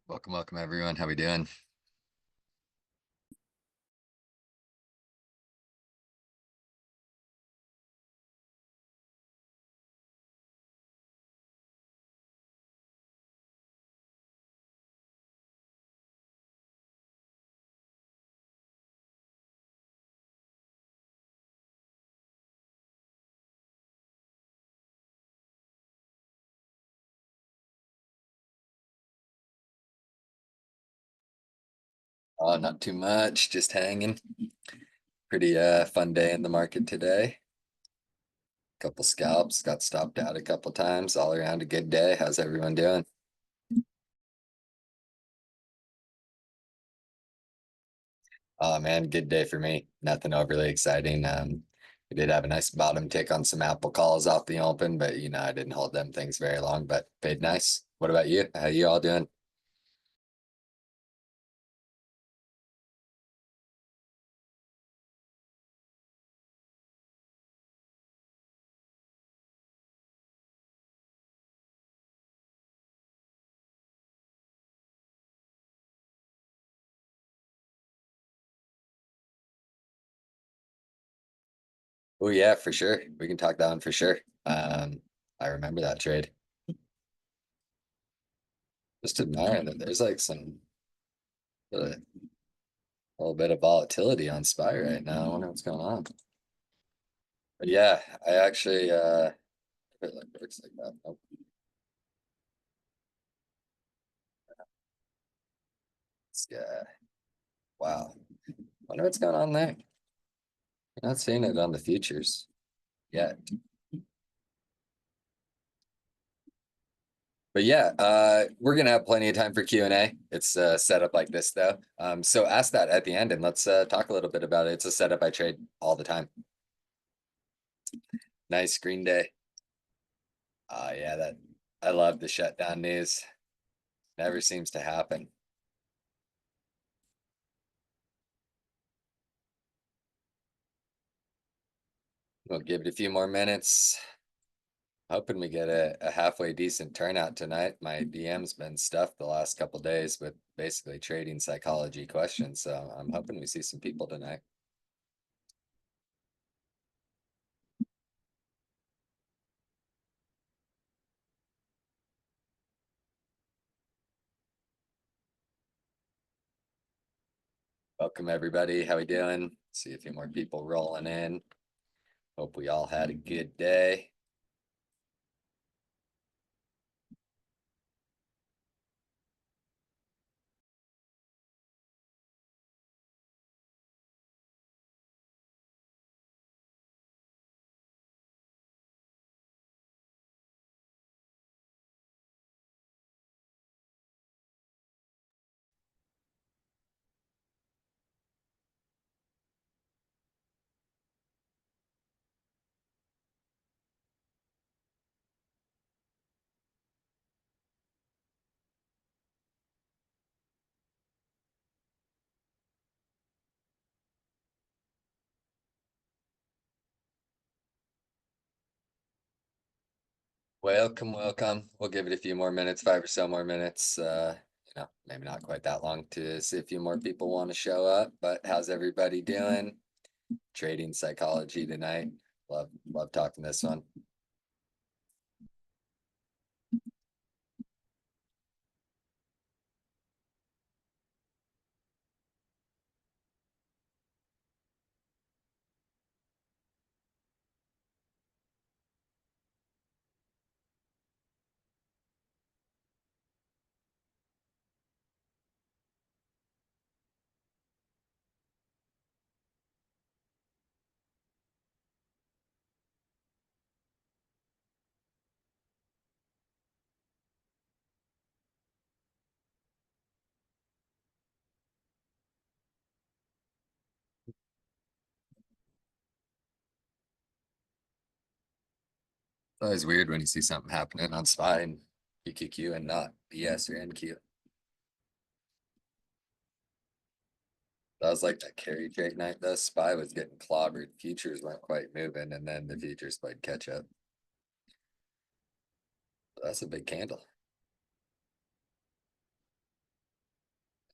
Welcome everyone. How we doing? Oh, not too much, just hanging. Pretty fun day in the market today. Couple scalps, got stopped out a couple times, all around a good day. How's everyone doing? Oh man, good day for me. Nothing overly exciting. We did have a nice bottom tick on some Apple calls off the open, but I didn't hold them things very long, but paid nice. What about you? How you all doing? Oh yeah, for sure. We can talk that one for sure. I remember that trade. Just admire that there's like some a little bit of volatility on SPY right now. I wonder what's going on. But yeah, I actually if it like works like that. Nope. This guy. Wow. Wonder what's going on there. You're not seeing it on the futures yet. But yeah, we're gonna have plenty of time for Q&A. It's set up like this though. So ask that at the end and let's talk a little bit about it. It's a setup I trade all the time. Nice screen day. Yeah, that I love the shutdown news. Never seems to happen. We'll give it a few more minutes. Hoping we get a halfway decent turnout tonight. My DM's been stuffed the last couple days with basically trading psychology questions, so I'm hoping we see some people tonight. Welcome everybody. How we doing? See a few more people rolling in. Hope we all had a good day. Welcome, welcome. We'll give it a few more minutes, 5 or so more minutes. Maybe not quite that long to see a few more people want to show up, but how's everybody doing? Trading psychology tonight. Love talking this one. It's always weird when you see something happening on SPY and PQQ and not BS or NQ. That was like that carry trade night though. SPY was getting clobbered. Futures weren't quite moving, and then the futures played catch up. That's a big candle.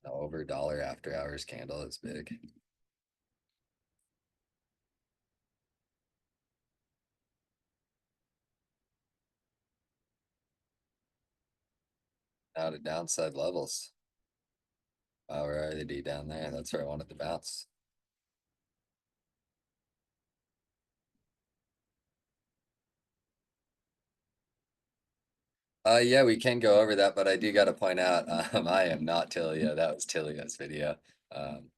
Over dollar after hours candle is big. Now to downside levels. Oh, where are they down there? That's where I wanted to bounce. Yeah, we can go over that, but I do got to point out, I am not Tilia. That was Tilia's video. Um,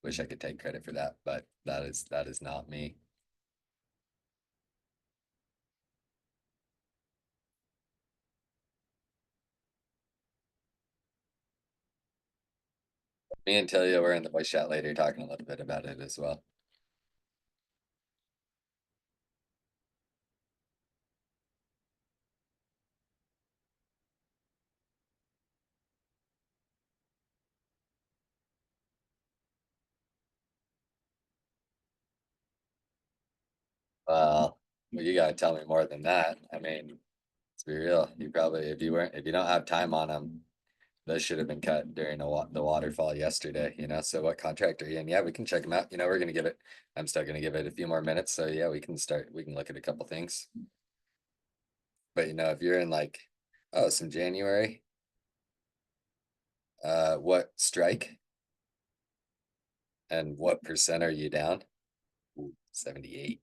wish I could take credit for that, but that is not me. Me and Tilia were in the voice chat later talking a little bit about it as well. Well, you gotta tell me more than that. I mean, let's be real. You probably, if you don't have time on them, those should have been cut during the waterfall yesterday, so what contract are you in? Yeah, we can check them out. We're gonna give it, I'm still gonna give it a few more minutes. So yeah, we can look at a couple things. But if you're in like, oh, some January, what strike and what percent are you down? Ooh, 78.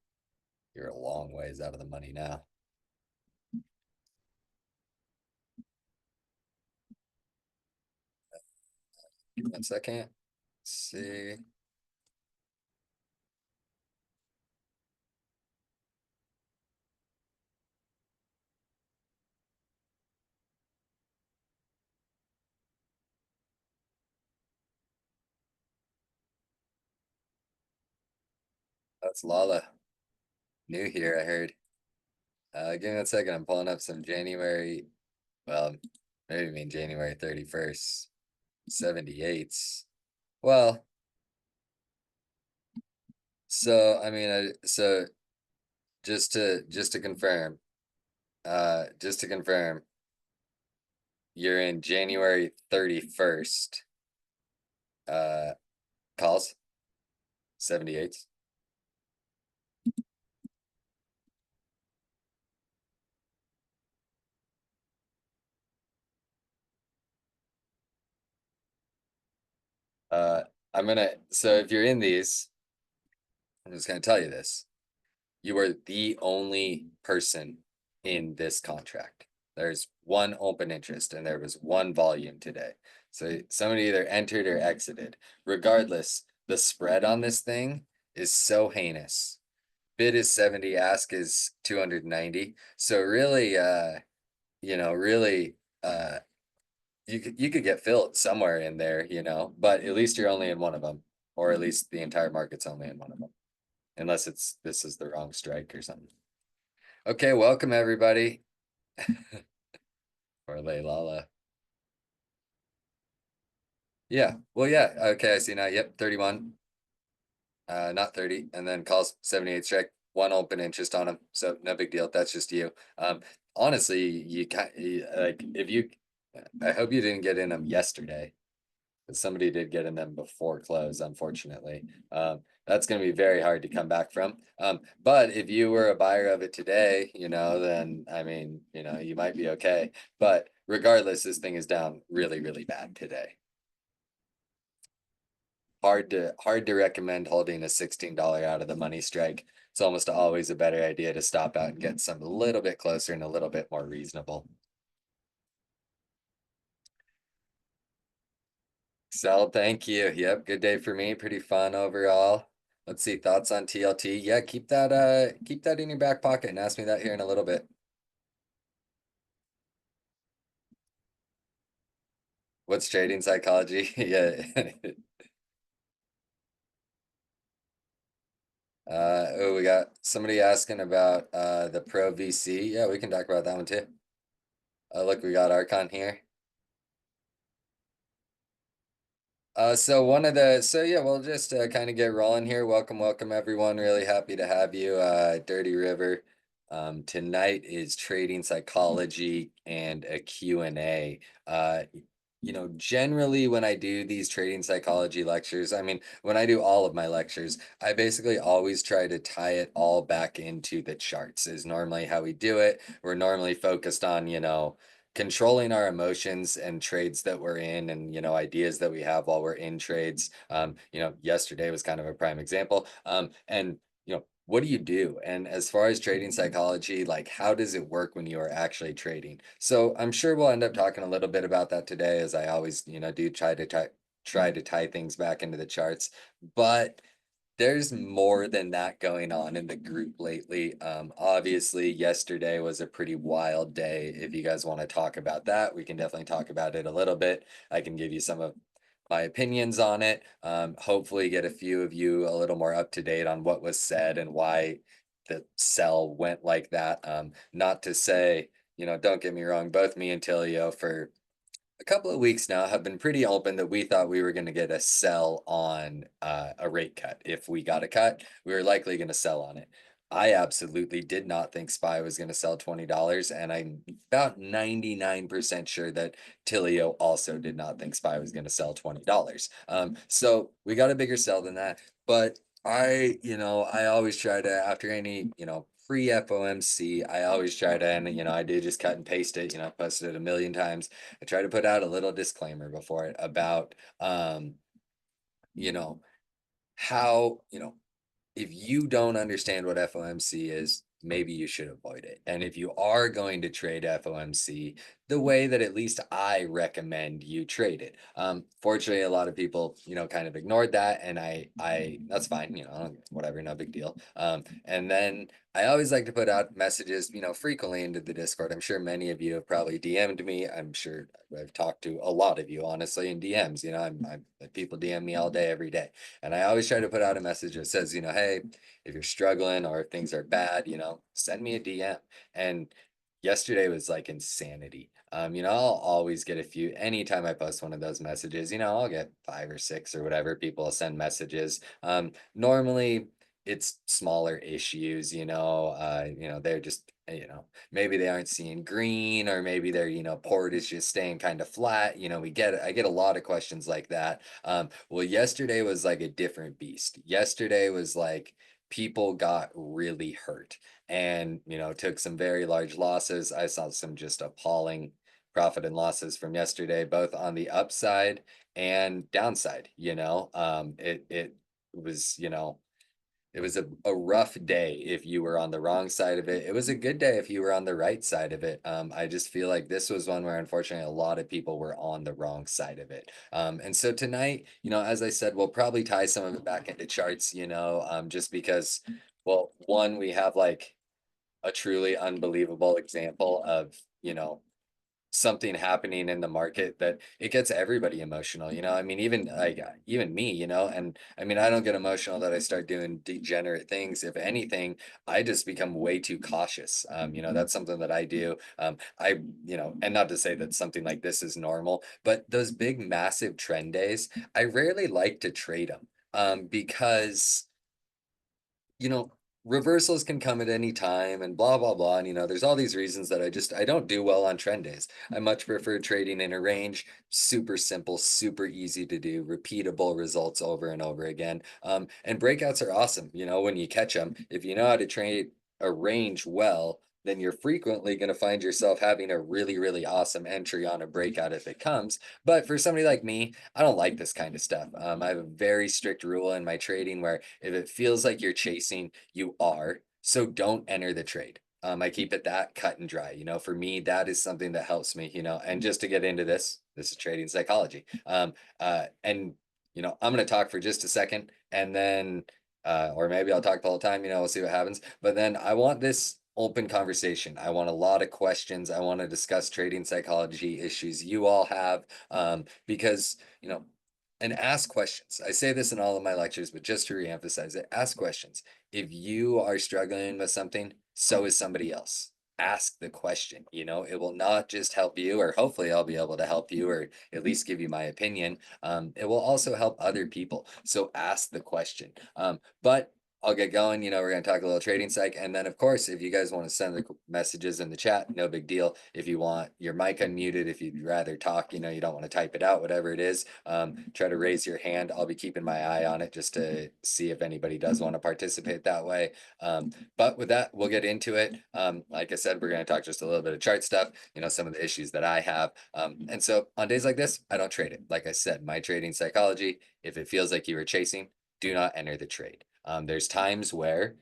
You're a long ways out of the money now. Give me 1 second. Let's see. That's Lala. New here, I heard. Give me 1 second. I'm pulling up some January. Well, maybe you mean January 31st. 78s. Well, so I mean, so just to confirm, you're in January 31st. Calls 78s. Uh, so if you're in these, I'm just gonna tell you this. You are the only person in this contract. There's one open interest and there was one volume today. So somebody either entered or exited. Regardless, the spread on this thing is so heinous. Bid is 70, ask is 290. So really, really, you could get filled somewhere in there, but at least you're only in one of them, or at least the entire market's only in one of them, unless this is the wrong strike or something. Okay, welcome everybody. Or Lala. Yeah, well, yeah. Okay, I see now. Yep, 31. Not 30, and then calls 78 strike, one open interest on him. So no big deal. That's just you. Honestly, you can't like if you. I hope you didn't get in them yesterday. Somebody did get in them before close, unfortunately. That's going to be very hard to come back from. But if you were a buyer of it today, then I mean, you might be okay. But regardless, this thing is down really, really bad today. Hard to recommend holding a $16 out of the money strike. It's almost always a better idea to stop out and get some a little bit closer and a little bit more reasonable. Sal, thank you. Yep, good day for me. Pretty fun overall. Let's see, thoughts on TLT. Yeah, keep that in your back pocket and ask me that here in a little bit. What's trading psychology? Yeah. Oh, we got somebody asking about the Pro VC. Yeah, we can talk about that one too. Look, we got Archon here. So yeah, we'll just kind of get rolling here. Welcome everyone. Really happy to have you. Dirty River. Tonight is trading psychology and a Q&A. generally when I do these trading psychology lectures, I mean, when I do all of my lectures, I basically always try to tie it all back into the charts, is normally how we do it. We're normally focused on, controlling our emotions and trades that we're in and, ideas that we have while we're in trades. Yesterday was kind of a prime example. And, what do you do? And as far as trading psychology, like how does it work when you are actually trading? So I'm sure we'll end up talking a little bit about that today, as I always, do try to tie things back into the charts. But there's more than that going on in the group lately. Obviously, yesterday was a pretty wild day. If you guys want to talk about that, we can definitely talk about it a little bit. I can give you some of my opinions on it. Hopefully, get a few of you a little more up to date on what was said and why the sell went like that. Not to say, don't get me wrong, both me and Tilio for a couple of weeks now have been pretty open that we thought we were going to get a sell on a rate cut. If we got a cut, we were likely going to sell on it. I absolutely did not think SPY was going to sell $20, and I'm about 99% sure that Tilio also did not think SPY was going to sell $20. So we got a bigger sell than that, but I always try to, after any, pre FOMC, I always try to, and I do just cut and paste it, posted it a million times. I try to put out a little disclaimer before it about, you know, how, if you don't understand what FOMC is, maybe you should avoid it. And if you are going to trade FOMC, the way that at least I recommend you trade it. Fortunately, a lot of people, kind of ignored that, and that's fine, whatever, no big deal. And then I always like to put out messages, frequently into the Discord. I'm sure many of you have probably DM'd me. I'm sure I've talked to a lot of you, honestly, in DMs. People DM me all day, every day. And I always try to put out a message that says, hey, if you're struggling or if things are bad, send me a DM. And yesterday was like insanity. I'll always get a few, anytime I post one of those messages, I'll get 5 or 6 or whatever people will send messages. Normally it's smaller issues, they're just, maybe they aren't seeing green, or maybe their, port is just staying kind of flat. I get a lot of questions like that. Well, yesterday was like a different beast. Yesterday was like people got really hurt and, took some very large losses. I saw some just appalling profit and losses from yesterday, both on the upside and downside. It was, it was a rough day if you were on the wrong side of it. It was a good day if you were on the right side of it. I just feel like this was one where unfortunately a lot of people were on the wrong side of it. And so tonight, as I said, we'll probably tie some of it back into charts, just because, well, one, we have like a truly unbelievable example of, something happening in the market that it gets everybody emotional. I mean, even like even me, and I mean, I don't get emotional that I start doing degenerate things. If anything, I just become way too cautious. That's something that I do. And not to say that something like this is normal, but those big massive trend days, I rarely like to trade them. Because you know, reversals can come at any time and blah blah blah. And there's all these reasons that I don't do well on trend days. I much prefer trading in a range, super simple, super easy to do, repeatable results over and over again. And breakouts are awesome, when you catch them. If you know how to trade a range well, then you're frequently going to find yourself having a really, really awesome entry on a breakout if it comes. But for somebody like me, I don't like this kind of stuff. I have a very strict rule in my trading where if it feels like you're chasing, you are. So don't enter the trade. I keep it that cut and dry. For me, that is something that helps me, and just to get into this is trading psychology. And, I'm going to talk for just a second and then, or maybe I'll talk the whole time, we'll see what happens. But then I want this open conversation. I want a lot of questions. I want to discuss trading psychology issues you all have, because, and ask questions. I say this in all of my lectures, but just to reemphasize it, ask questions. If you are struggling with something, so is somebody else. Ask the question. It will not just help you, or hopefully I'll be able to help you, or at least give you my opinion. It will also help other people. So ask the question. But I'll get going. We're going to talk a little trading psych. And then, of course, if you guys want to send the messages in the chat, no big deal. If you want your mic unmuted, if you'd rather talk, you don't want to type it out, whatever it is, try to raise your hand. I'll be keeping my eye on it just to see if anybody does want to participate that way. But with that, we'll get into it. Like I said, we're going to talk just a little bit of chart stuff, some of the issues that I have. And so on days like this, I don't trade it. Like I said, my trading psychology, if it feels like you were chasing, do not enter the trade. There's times where,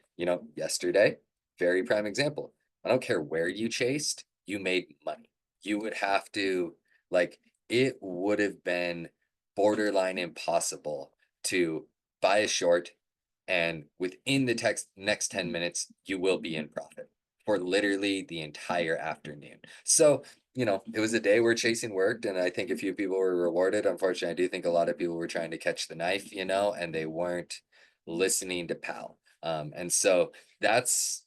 yesterday, very prime example. I don't care where you chased, you made money. You would have to, like, it would have been borderline impossible to buy a short, and within the next 10 minutes, you will be in profit for literally the entire afternoon. So, it was a day where chasing worked, and I think a few people were rewarded. Unfortunately, I do think a lot of people were trying to catch the knife, and they weren't listening to Pal. And so that's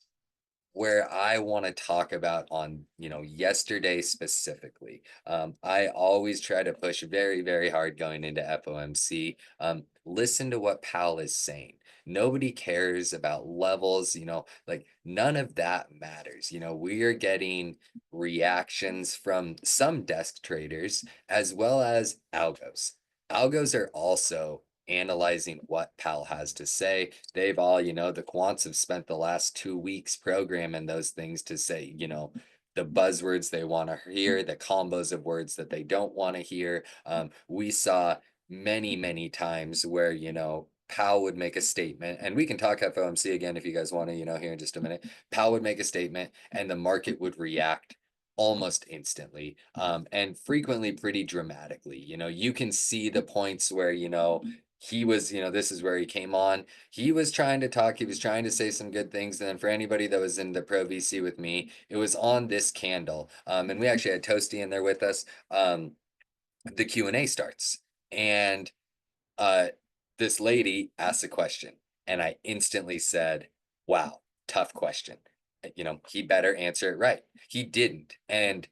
where I want to talk about on, yesterday specifically. I always try to push very, very hard going into FOMC. Listen to what Pal is saying. Nobody cares about levels, like none of that matters. We are getting reactions from some desk traders as well as algos. Algos are also analyzing what Pal has to say. They've all, the quants have spent the last 2 weeks programming those things to say, the buzzwords they want to hear, the combos of words that they don't want to hear. We saw many, many times where, Powell would make a statement, and we can talk FOMC again if you guys want to, here in just a minute. Powell would make a statement, and the market would react almost instantly, and frequently pretty dramatically. You can see the points where, he was, this is where he came on. He was trying to talk, he was trying to say some good things. And then for anybody that was in the Pro VC with me, it was on this candle. And we actually had Toasty in there with us. The Q&A starts. And uh this lady asked a question, and I instantly said, wow, tough question. He better answer it right. He didn't. And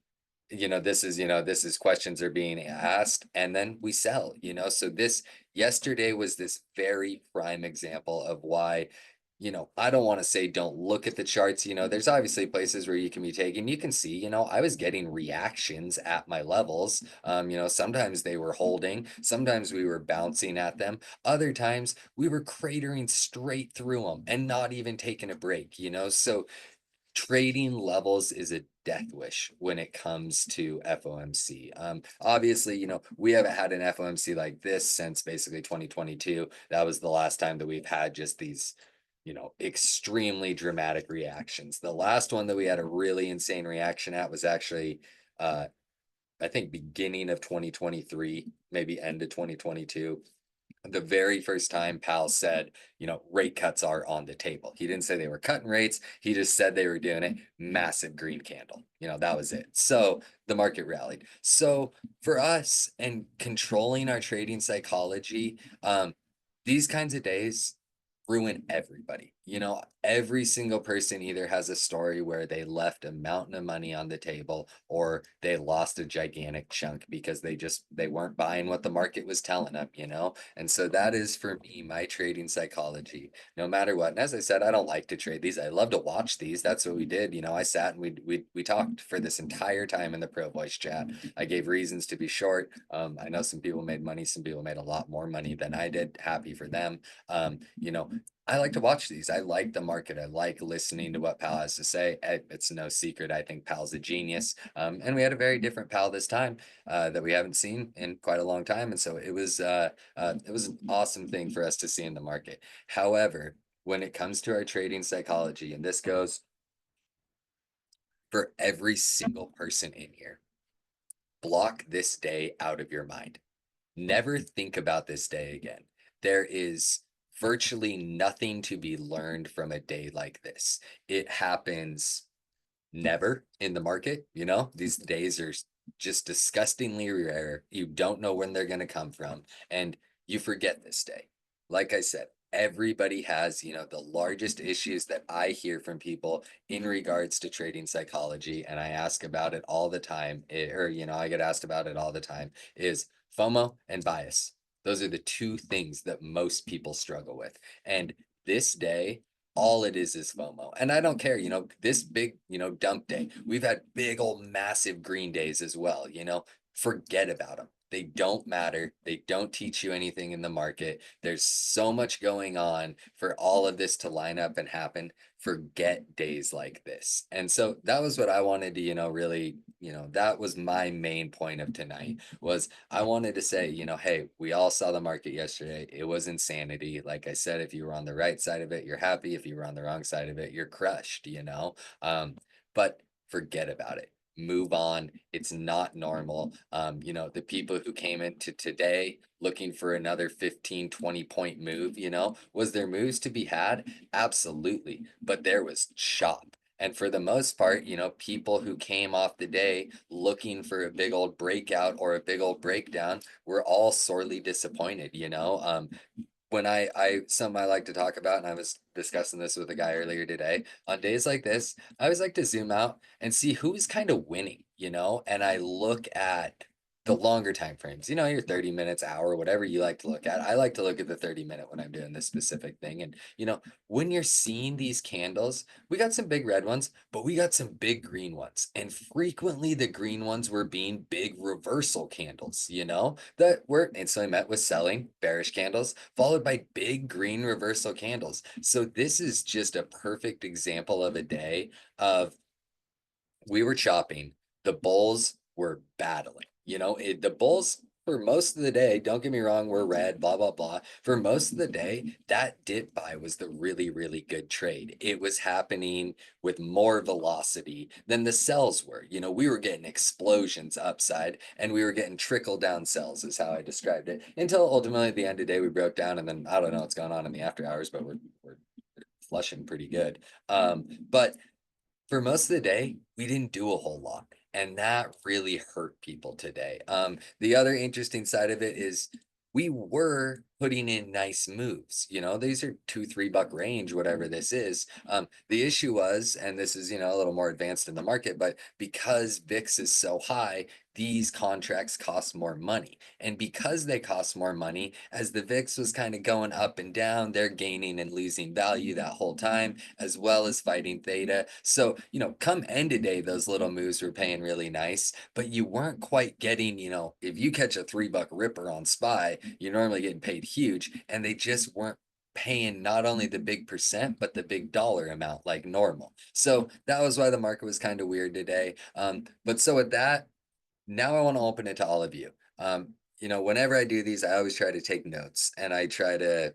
this is questions are being asked, and then we sell. So this yesterday was this very prime example of why, I don't want to say don't look at the charts. There's obviously places where you can be taken. You can see, I was getting reactions at my levels. Sometimes they were holding, sometimes we were bouncing at them, other times we were cratering straight through them and not even taking a break. So trading levels is a death wish when it comes to FOMC. Obviously, we haven't had an FOMC like this since basically 2022. That was the last time that we've had just these, extremely dramatic reactions. The last one that we had a really insane reaction at was actually, I think, beginning of 2023, maybe end of 2022. The very first time Powell said, rate cuts are on the table. He didn't say they were cutting rates. He just said they were doing it. Massive green candle. That was it. So the market rallied. So for us and controlling our trading psychology, these kinds of days ruin everybody. Every single person either has a story where they left a mountain of money on the table, or they lost a gigantic chunk because they weren't buying what the market was telling them. And so that is for me my trading psychology, no matter what. And as I said, I don't like to trade these. I love to watch these. That's what we did. I sat and we talked for this entire time in the Pro Voice chat. I gave reasons to be short. I know some people made money, some people made a lot more money than I did. Happy for them. I like to watch these. I like the market. I like listening to what Pal has to say. It's no secret. I think Pal's a genius. And we had a very different Pal this time, that we haven't seen in quite a long time. And so it was an awesome thing for us to see in the market. However, when it comes to our trading psychology, and this goes for every single person in here, block this day out of your mind. Never think about this day again. There is virtually nothing to be learned from a day like this. It happens never in the market. These days are just disgustingly rare. You don't know when they're going to come from, and you forget this day. Like I said, everybody has, the largest issues that I hear from people in regards to trading psychology, and I ask about it all the time, or, I get asked about it all the time, is FOMO and bias. Those are the two things that most people struggle with. And this day, all it is FOMO. And I don't care, this big, dump day. We've had big old massive green days as well, forget about them. They don't matter. They don't teach you anything in the market. There's so much going on for all of this to line up and happen. Forget days like this. And so that was what I wanted to, really, that was my main point of tonight was I wanted to say, hey, we all saw the market yesterday. It was insanity. Like I said, if you were on the right side of it, you're happy. If you were on the wrong side of it, you're crushed. But forget about it. Move on. It's not normal. The people who came into today looking for another 15, 20 point move, was there moves to be had? Absolutely. But there was chop. And for the most part, people who came off the day looking for a big old breakout or a big old breakdown were all sorely disappointed. When something I like to talk about, and I was discussing this with a guy earlier today, on days like this, I always like to zoom out and see who's kind of winning, and I look at the longer time frames, your 30 minutes, hour, whatever you like to look at. I like to look at the 30-minute when I'm doing this specific thing. And, when you're seeing these candles, we got some big red ones, but we got some big green ones. And frequently the green ones were being big reversal candles, that were instantly met with selling bearish candles, followed by big green reversal candles. So this is just a perfect example of a day of we were chopping, the bulls were battling. The bulls for most of the day, don't get me wrong, were red, blah, blah, blah. For most of the day, that dip buy was the really, really good trade. It was happening with more velocity than the sells were. We were getting explosions upside and we were getting trickle down sells, is how I described it. Until ultimately at the end of the day, we broke down and then I don't know what's going on in the after hours, but we're flushing pretty good. But for most of the day, we didn't do a whole lot, and that really hurt people today. The other interesting side of it is we were putting in nice moves. These are 2, $3 range, whatever this is. The issue was, and this is, a little more advanced in the market, but because VIX is so high, these contracts cost more money. And because they cost more money, as the VIX was kind of going up and down, they're gaining and losing value that whole time, as well as fighting theta. So, come end of day, those little moves were paying really nice, but you weren't quite getting, if you catch a $3 ripper on SPY, you're normally getting paid huge, and they just weren't paying not only the big percent, but the big dollar amount like normal. So that was why the market was kind of weird today. But so with that, now I want to open it to all of you. Whenever I do these, I always try to take notes and I try to,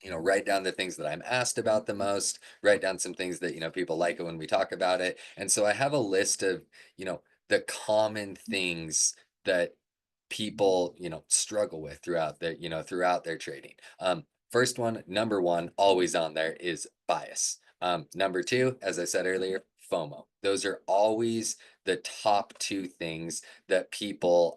write down the things that I'm asked about the most, write down some things that, people like it when we talk about it. And so I have a list of, the common things that people, struggle with throughout their trading. First one, number one, always on there is bias. Number two, as I said earlier, FOMO. Those are always the top two things that people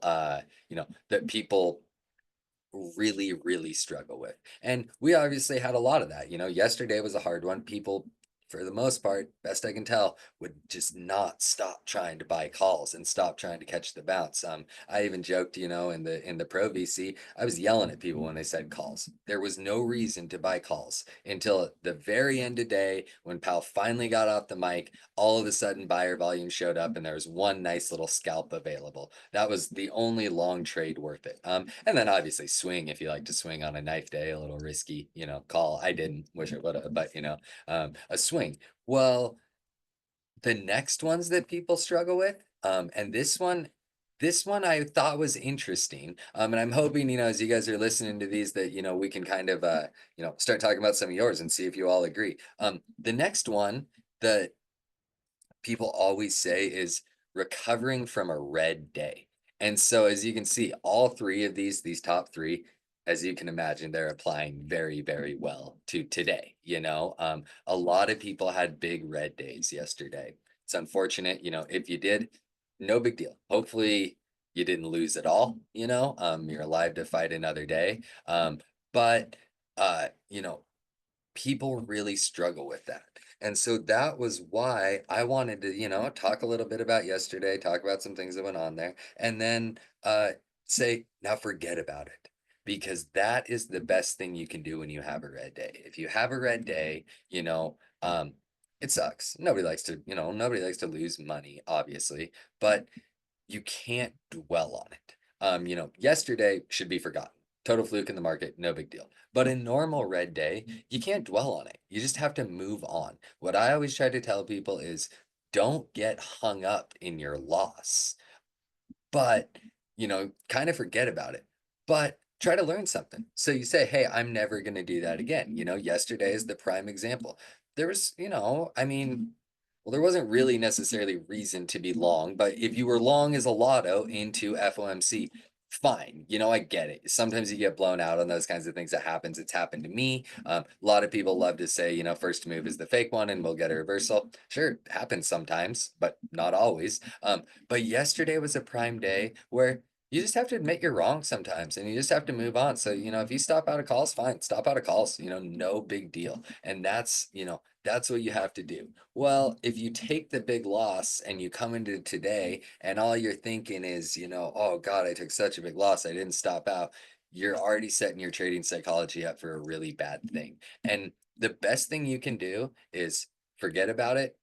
really, really struggle with. And we obviously had a lot of that. Yesterday was a hard one. People, for the most part, best I can tell, would just not stop trying to buy calls and stop trying to catch the bounce. I even joked, in the pro VC, I was yelling at people when they said calls. There was no reason to buy calls until the very end of day when Powell finally got off the mic. All of a sudden, buyer volume showed up, and there was one nice little scalp available. That was the only long trade worth it. And then obviously swing if you like to swing on a knife day, a little risky, call. I didn't, wish I would have, but a swing. Well, the next ones that people struggle with, and this one I thought was interesting. And I'm hoping, as you guys are listening to these, that we can kind of start talking about some of yours and see if you all agree. The next one that people always say is recovering from a red day. And so as you can see, all three of these top three, as you can imagine, they're applying very, very well to today. A lot of people had big red days yesterday. It's unfortunate, if you did, no big deal. Hopefully you didn't lose at all, you're alive to fight another day. But people really struggle with that. And so that was why I wanted to, talk a little bit about yesterday, talk about some things that went on there, and then say, now forget about it. because that is the best thing you can do when you have a red day. If you have a red day, it sucks. Nobody likes to lose money, obviously, but you can't dwell on it. Yesterday should be forgotten. Total fluke in the market, no big deal. But a normal red day, you can't dwell on it. You just have to move on. What I always try to tell people is don't get hung up in your loss, but, kind of forget about it. But try to learn something. So you say, hey, I'm never going to do that again. Yesterday is the prime example. There was, I mean, well, there wasn't really necessarily reason to be long, but if you were long as a lotto into FOMC, fine. I get it. Sometimes you get blown out on those kinds of things. That happens. It's happened to me. A lot of people love to say, first move is the fake one and we'll get a reversal. Sure, it happens sometimes, but not always. But yesterday was a prime day where you just have to admit you're wrong sometimes and you just have to move on. So, if you stop out of calls, fine, stop out of calls, no big deal. And that's what you have to do. Well, if you take the big loss and you come into today and all you're thinking is, oh God, I took such a big loss, I didn't stop out, you're already setting your trading psychology up for a really bad thing. And the best thing you can do is forget about it,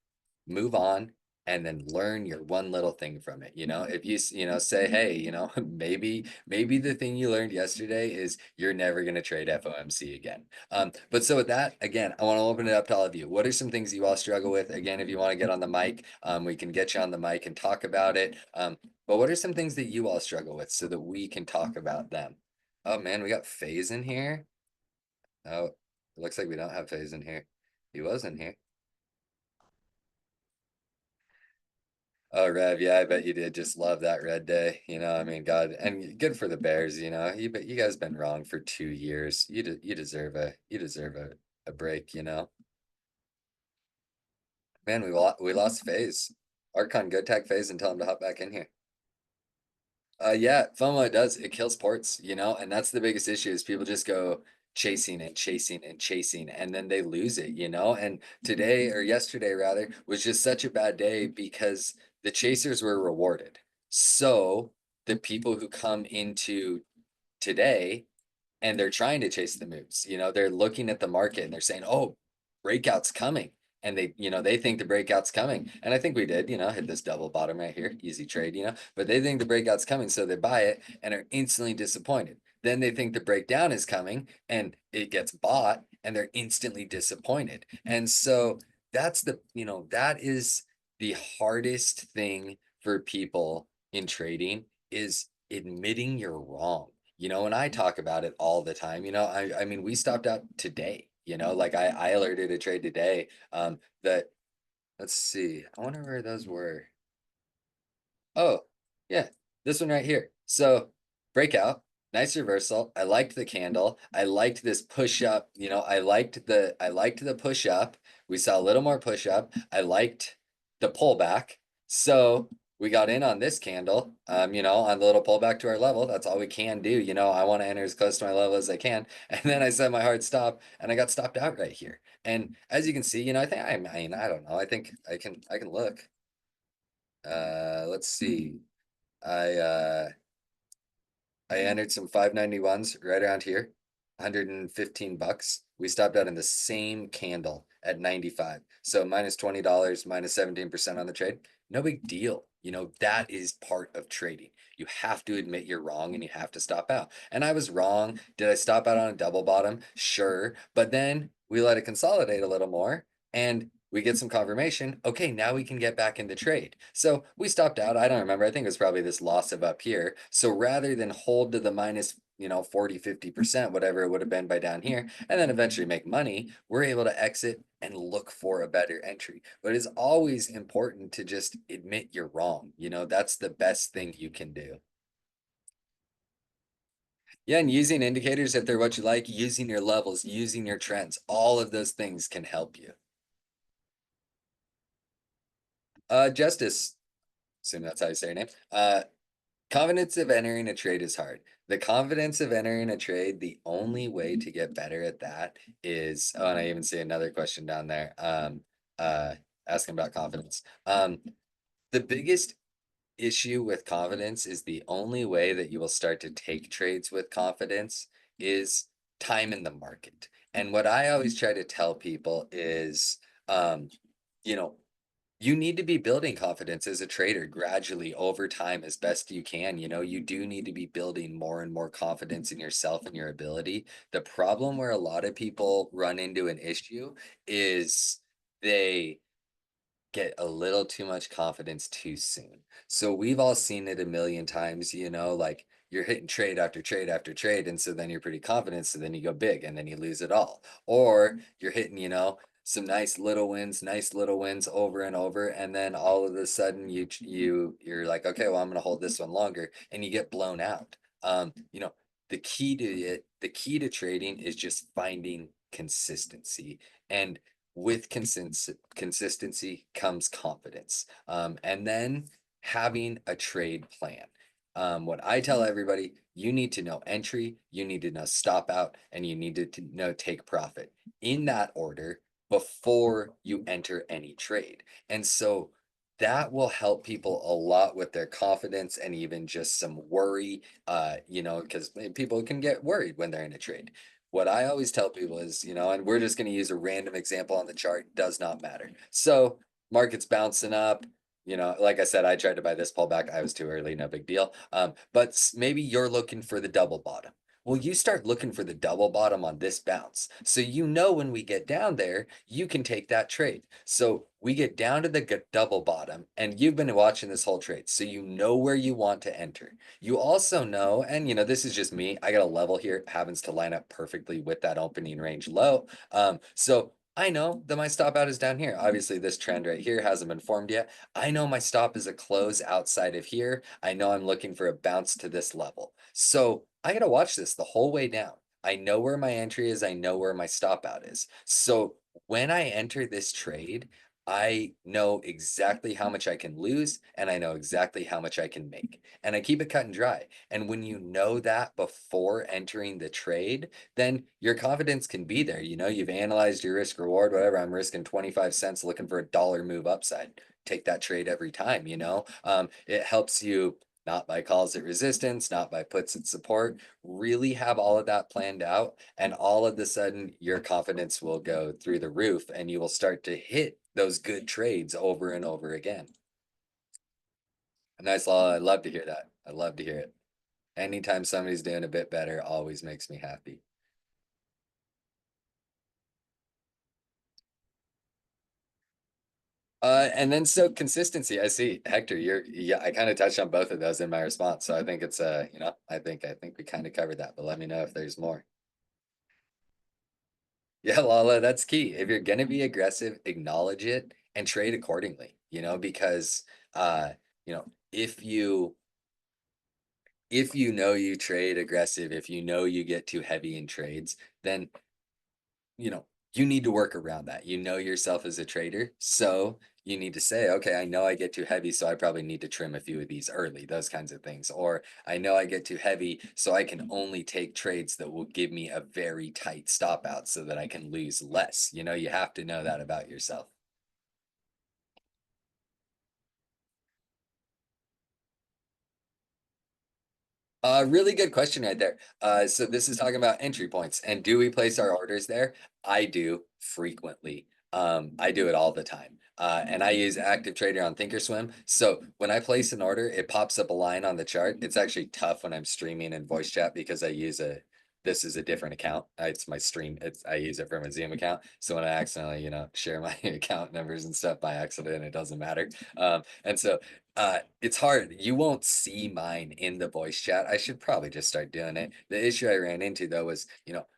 move on, and then learn your one little thing from it. If say, hey, maybe the thing you learned yesterday is you're never going to trade FOMC again. But so with that, again, I want to open it up to all of you. What are some things you all struggle with? Again, if you want to get on the mic, we can get you on the mic and talk about it. But what are some things that you all struggle with so that we can talk about them? Oh man, we got FaZe in here. Oh, it looks like we don't have FaZe in here. He was in here. Oh, Rev, yeah, I bet you did just love that red day. I mean, God, and good for the Bears. You guys been wrong for 2 years. You deserve a break. Man, we lost FaZe. Archon, go tag FaZe and tell him to hop back in here. Yeah, FOMO it does. It kills ports. And that's the biggest issue is people just go chasing and chasing and chasing, and then they lose it. And today or yesterday rather was just such a bad day because the chasers were rewarded. So the people who come into today and they're trying to chase the moves. They're looking at the market and they're saying, "Oh, breakout's coming." And they think the breakout's coming. And I think we did, hit this double bottom right here, easy trade. But they think the breakout's coming, so they buy it and are instantly disappointed. Then they think the breakdown is coming and it gets bought and they're instantly disappointed. And so that is the hardest thing for people in trading is admitting you're wrong. And I talk about it all the time. I mean, we stopped out today, like I alerted a trade today, that let's see, I wonder where those were. Oh, yeah, this one right here. So breakout, nice reversal. I liked the candle. I liked this push up. I liked the push up. We saw a little more push up. I liked the pullback. So we got in on this candle, on the little pullback to our level. That's all we can do. I want to enter as close to my level as I can. And then I set my hard stop and I got stopped out right here. And as you can see, I don't know. I think I can look. Let's see. I uh I entered some 591s right around here, 115 bucks. We stopped out in the same candle at 95. So minus $20, minus 17% on the trade. No big deal. That is part of trading. You have to admit you're wrong and you have to stop out. And I was wrong. Did I stop out on a double bottom? Sure. But then we let it consolidate a little more and we get some confirmation. Okay, now we can get back in the trade. So we stopped out. I don't remember. I think it was probably this loss of up here. So rather than hold to the minus 40, 50%, whatever it would have been by down here, and then eventually make money, we're able to exit and look for a better entry. But it's always important to just admit you're wrong. That's the best thing you can do. Yeah, and using indicators if they're what you like, using your levels, using your trends, all of those things can help you. Justice, assume that's how you say your name. Confidence of entering a trade is hard. The confidence of entering a trade, the only way to get better at that is, oh, and I even see another question down there. Uh, Asking about confidence. The biggest issue with confidence is the only way that you will start to take trades with confidence is time in the market. And what I always try to tell people is, um, you know, you need to be building confidence as a trader gradually over time as best you can. You do need to be building more and more confidence in yourself and your ability. The problem where a lot of people run into an issue is they get a little too much confidence too soon. So we've all seen it a million times, like you're hitting trade after trade after trade. And so then you're pretty confident. So then you go big and then you lose it all. Or you're hitting, some nice little wins over and over. And then all of a sudden you're like, okay, well, I'm gonna hold this one longer, and you get blown out. The key to trading is just finding consistency. And with consistency comes confidence. And then having a trade plan. What I tell everybody, you need to know entry, you need to know stop out, and you need to know take profit in that order before you enter any trade. And so that will help people a lot with their confidence and even just some worry, because people can get worried when they're in a trade. What I always tell people is, and we're just going to use a random example on the chart, does not matter. So, market's bouncing up. Like I said, I tried to buy this pullback. I was too early, no big deal. But maybe you're looking for the double bottom. Well, you start looking for the double bottom on this bounce. So when we get down there, you can take that trade. So we get down to the double bottom, and you've been watching this whole trade. So you know where you want to enter. You also know, and this is just me, I got a level here, it happens to line up perfectly with that opening range low. So I know that my stop out is down here. Obviously, this trend right here hasn't been formed yet. I know my stop is a close outside of here. I know I'm looking for a bounce to this level. So I got to watch this the whole way down. I know where my entry is. I know where my stop out is. So when I enter this trade, I know exactly how much I can lose, and I know exactly how much I can make. And I keep it cut and dry. And when you know that before entering the trade, then your confidence can be there. You've analyzed your risk reward, whatever. I'm risking 25 cents looking for a dollar move upside. Take that trade every time. It helps you not by calls at resistance, not by puts at support. Really have all of that planned out, and all of a sudden your confidence will go through the roof, and you will start to hit those good trades over and over again. Nice law. I love to hear that. I love to hear it. Anytime somebody's doing a bit better always makes me happy. And then so consistency. I see, Hector, yeah, I kind of touched on both of those in my response. So I think it's I think we kind of covered that, but let me know if there's more. Yeah, Lala, that's key. If you're gonna be aggressive, acknowledge it and trade accordingly, because uh, if you know you trade aggressive, if you know you get too heavy in trades, then you know, you need to work around that. You know yourself as a trader. So you need to say, okay, I know I get too heavy, so I probably need to trim a few of these early, those kinds of things. Or I know I get too heavy, so I can only take trades that will give me a very tight stop out so that I can lose less. You have to know that about yourself. Really good question right there. So this is talking about entry points, and do we place our orders there? I do frequently. I do it all the time. And I use Active Trader on Thinkorswim. So when I place an order, it pops up a line on the chart. It's actually tough when I'm streaming in voice chat because this is a different account. It's my stream. I use it for my Zoom account. So when I accidentally, share my account numbers and stuff by accident, it doesn't matter. And so it's hard. You won't see mine in the voice chat. I should probably just start doing it. The issue I ran into though was,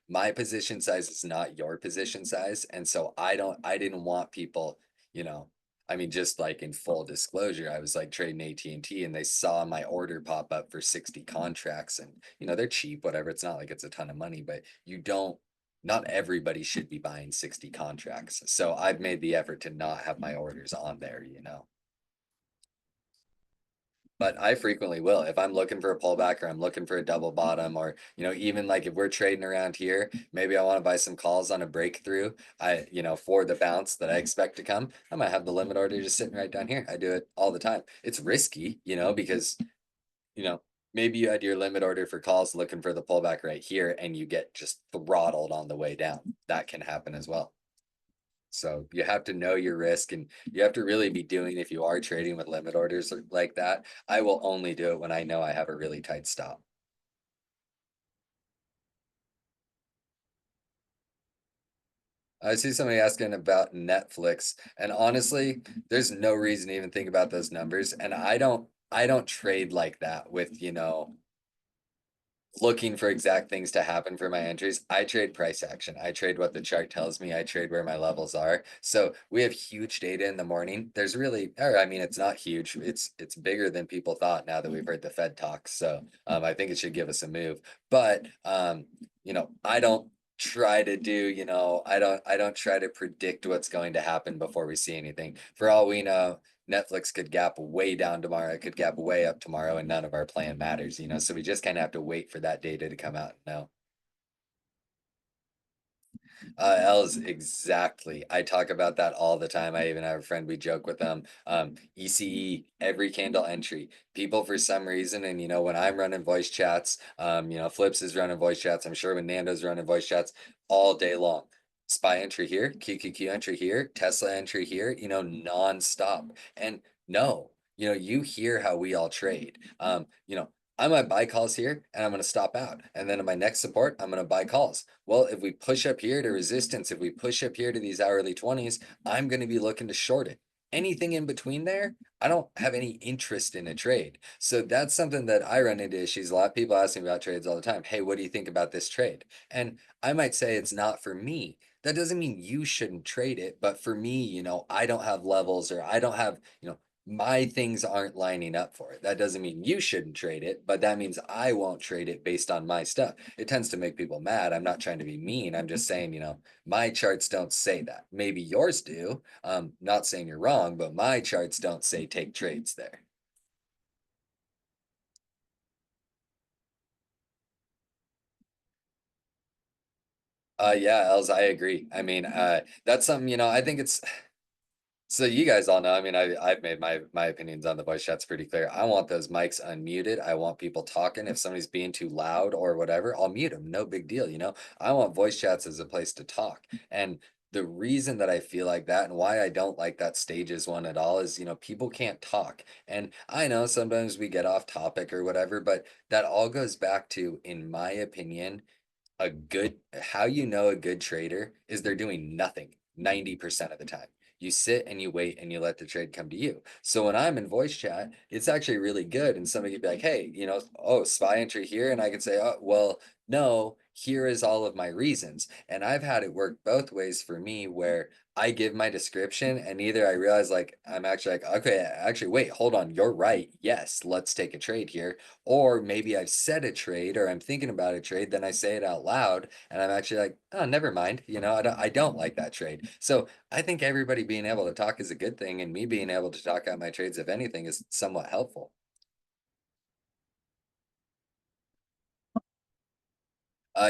my position size is not your position size. And so I didn't want people, you know, I mean, just like in full disclosure, I was like trading AT&T and they saw my order pop up for 60 contracts, and, they're cheap, whatever. It's not like it's a ton of money, but not everybody should be buying 60 contracts. So I've made the effort to not have my orders on there. but I frequently will. If I'm looking for a pullback or I'm looking for a double bottom or, even like if we're trading around here, maybe I want to buy some calls on a breakthrough. For the bounce that I expect to come, I might have the limit order just sitting right down here. I do it all the time. It's risky, because, you know, maybe you had your limit order for calls looking for the pullback right here and you get just throttled on the way down. That can happen as well. So you have to know your risk and you have to really be doing if you are trading with limit orders like that. I will only do it when I know I have a really tight stop. I see somebody asking about Netflix, and honestly, there's no reason to even think about those numbers. And I don't trade like that with, looking for exact things to happen for my entries. I trade price action. I trade what the chart tells me. I trade where my levels are. So we have huge data in the morning. There's really, or I mean, it's not huge. It's bigger than people thought now that we've heard the Fed talk. So I think it should give us a move. But I don't try to do, I don't try to predict what's going to happen before we see anything. For all we know, Netflix could gap way down tomorrow, it could gap way up tomorrow, and none of our plan matters. So we just kind of have to wait for that data to come out. No. Els, exactly. I talk about that all the time. I even have a friend, we joke with them. ECE, every candle entry. People for some reason, and when I'm running voice chats, Flips is running voice chats. I'm sure when Nando's running voice chats all day long. SPY entry here, QQQ entry here, Tesla entry here, nonstop. And no, you hear how we all trade. I might buy calls here and I'm going to stop out. And then in my next support, I'm going to buy calls. Well, if we push up here to resistance, if we push up here to these hourly 20s, I'm going to be looking to short it. Anything in between there, I don't have any interest in a trade. So that's something that I run into issues. A lot of people ask me about trades all the time. Hey, what do you think about this trade? And I might say it's not for me. That doesn't mean you shouldn't trade it. But for me, I don't have levels or I don't have, my things aren't lining up for it. That doesn't mean you shouldn't trade it, but that means I won't trade it based on my stuff. It tends to make people mad. I'm not trying to be mean. I'm just saying, my charts don't say that. Maybe yours do. Not saying you're wrong, but my charts don't say take trades there. Yeah, Els, I agree. I mean, that's something, I think it's so you guys all know, I mean, I've made my opinions on the voice chats pretty clear. I want those mics unmuted. I want people talking. If somebody's being too loud or whatever, I'll mute them. No big deal. I want voice chats as a place to talk. And the reason that I feel like that and why I don't like that stages one at all is, people can't talk. And I know sometimes we get off topic or whatever, but that all goes back to, in my opinion, how you know a good trader is they're doing nothing 90% of the time. You sit and you wait and you let the trade come to you. So when I'm in voice chat, it's actually really good. And somebody could be like, hey, oh, SPY entry here. And I could say, oh, well, no, here is all of my reasons. And I've had it work both ways for me where I give my description and either I realize like I'm actually like, okay, actually, wait, hold on, you're right. Yes, let's take a trade here. Or maybe I've said a trade or I'm thinking about a trade, then I say it out loud and I'm actually like, oh, never mind. I don't like that trade. So I think everybody being able to talk is a good thing, and me being able to talk out my trades, if anything, is somewhat helpful.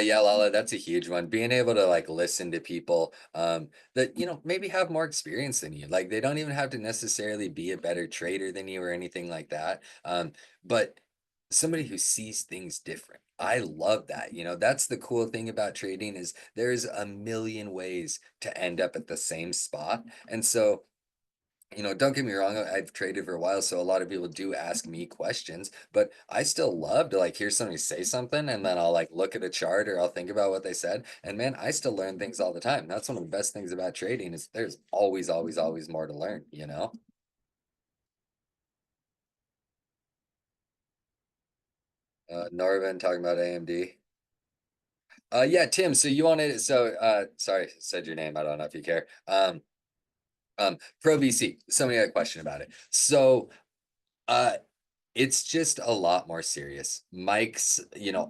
Yeah, Lala, that's a huge one. Being able to like listen to people that maybe have more experience than you. Like they don't even have to necessarily be a better trader than you or anything like that. But somebody who sees things different. I love that. That's the cool thing about trading is there's a million ways to end up at the same spot. And so don't get me wrong, I've traded for a while, so a lot of people do ask me questions, but I still love to like hear somebody say something and then I'll like look at a chart or I'll think about what they said. And man, I still learn things all the time. That's one of the best things about trading is there's always, always, always more to learn. Norvin talking about AMD. Yeah, Tim, so you wanted sorry, said your name. I don't know if you care. Pro VC. Somebody had a question about it. So uh It's just a lot more serious. Mics,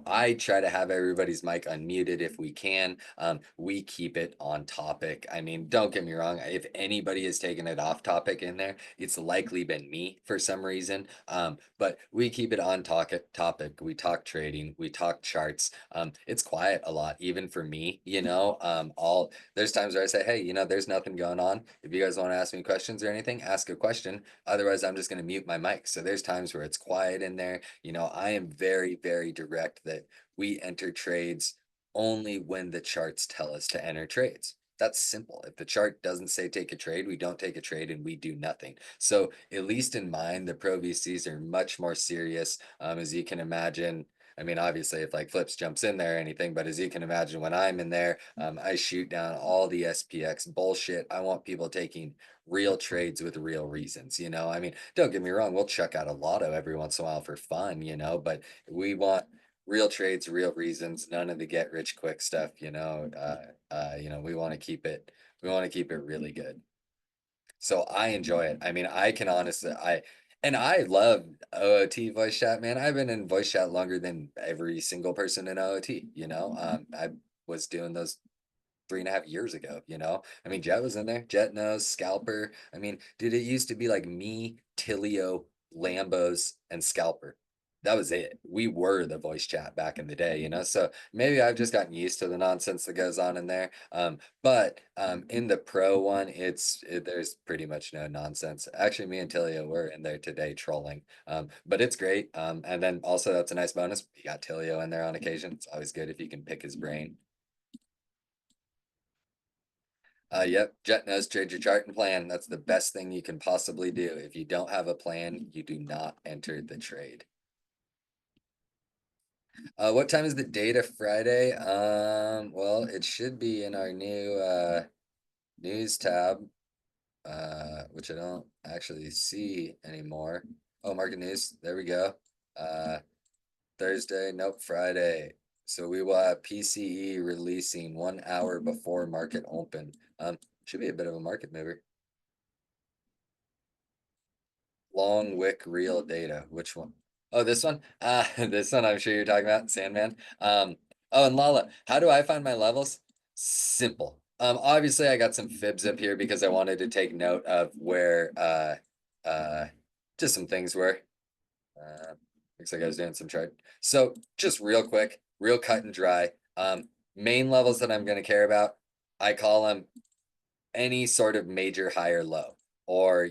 I try to have everybody's mic unmuted if we can. We keep it on topic. I mean, don't get me wrong. If anybody has taken it off topic in there, it's likely been me for some reason. But we keep it on topic. We talk trading, we talk charts. It's quiet a lot, even for me, all there's times where I say, hey, there's nothing going on. If you guys want to ask me questions or anything, ask a question. Otherwise, I'm just going to mute my mic. So there's times where it's quiet in there. I am very, very direct that we enter trades only when the charts tell us to enter trades. That's simple. If the chart doesn't say take a trade, we don't take a trade and we do nothing. So, at least in mine, the Pro VCs are much more serious. As you can imagine, I mean, obviously, if like Flips jumps in there or anything, but as you can imagine, when I'm in there, I shoot down all the SPX bullshit. I want people taking real trades with real reasons. I mean, don't get me wrong, we'll check out a lotto every once in a while for fun, but we want real trades, real reasons, none of the get rich quick stuff, we want to keep it, really good. So I enjoy it. I mean, I can honestly, and I love OOT voice chat, man. I've been in voice chat longer than every single person in OOT, I was doing those 3.5 years ago, I mean, Jet was in there. Jet knows, Scalper. I mean, dude, it used to be like me, Tilio, Lambos, and Scalper. That was it. We were the voice chat back in the day, So maybe I've just gotten used to the nonsense that goes on in there. But in the pro one, there's pretty much no nonsense. Actually, me and Tilio were in there today trolling. But it's great. And then also that's a nice bonus. You got Tilio in there on occasion. It's always good if you can pick his brain. Yep, Jet knows trade your chart and plan. That's the best thing you can possibly do. If you don't have a plan, you do not enter the trade. What time is the data Friday? Well, it should be in our new news tab, which I don't actually see anymore. Oh, market news. There we go. Uh, Thursday, nope, Friday. So we will have PCE releasing 1 hour before market open. Should be a bit of a market mover. Long wick real data. Which one? Oh, this one? This one I'm sure you're talking about, Sandman. Oh, and Lala, how do I find my levels? Simple. Obviously I got some fibs up here because I wanted to take note of where just some things were. Uh, Looks like I was doing some chart. So just real quick, real cut and dry. Main levels that I'm going to care about, I call them any sort of major high or low, or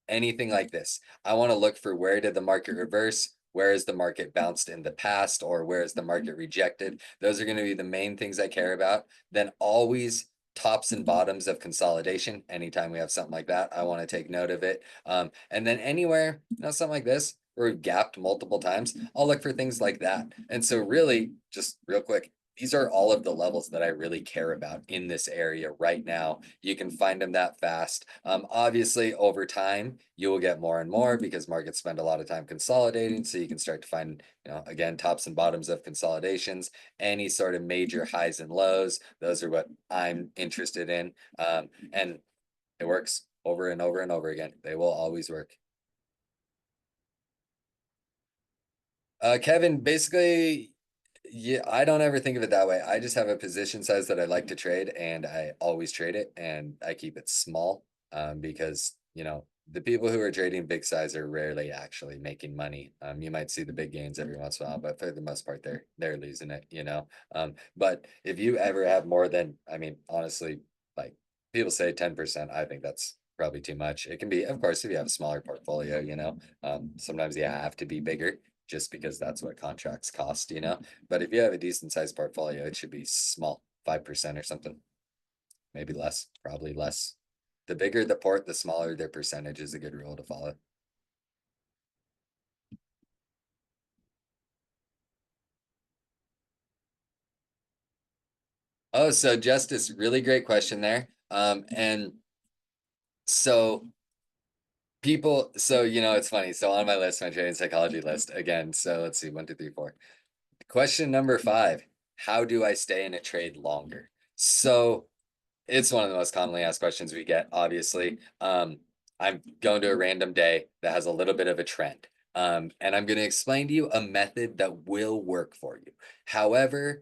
anything like this. I want to look for where did the market reverse, where is the market bounced in the past, or where is the market rejected. Those are going to be the main things I care about. Then always tops and bottoms of consolidation. Anytime we have something like that, I want to take note of it. And then anywhere, something like this where we've gapped multiple times, I'll look for things like that. And so really, just real quick, these are all of the levels that I really care about in this area right now. You can find them that fast. Obviously, over time, you will get more and more because markets spend a lot of time consolidating. So you can start to find, again, tops and bottoms of consolidations, any sort of major highs and lows. Those are what I'm interested in. And it works over and over and over again. They will always work. Kevin, basically, yeah, I don't ever think of it that way. I just have a position size that I like to trade, and I always trade it, and I keep it small, because the people who are trading big size are rarely actually making money. You might see the big gains every once in a while, but for the most part, they're losing it. But if you ever have more than, I mean, honestly, like people say 10%, I think that's probably too much. It can be, of course, if you have a smaller portfolio, sometimes you have to be bigger just because that's what contracts cost. But if you have a decent sized portfolio, it should be small, 5% or something, maybe less, probably less. The bigger the port, the smaller their percentage is a good rule to follow. Oh, so Justice, really great question there. And so it's funny. So on my list, my trading psychology list again. So let's see, 1, 2, 3, 4. Question number 5: how do I stay in a trade longer? So it's one of the most commonly asked questions we get, obviously. I'm going to a random day that has a little bit of a trend. And I'm going to explain to you a method that will work for you. However,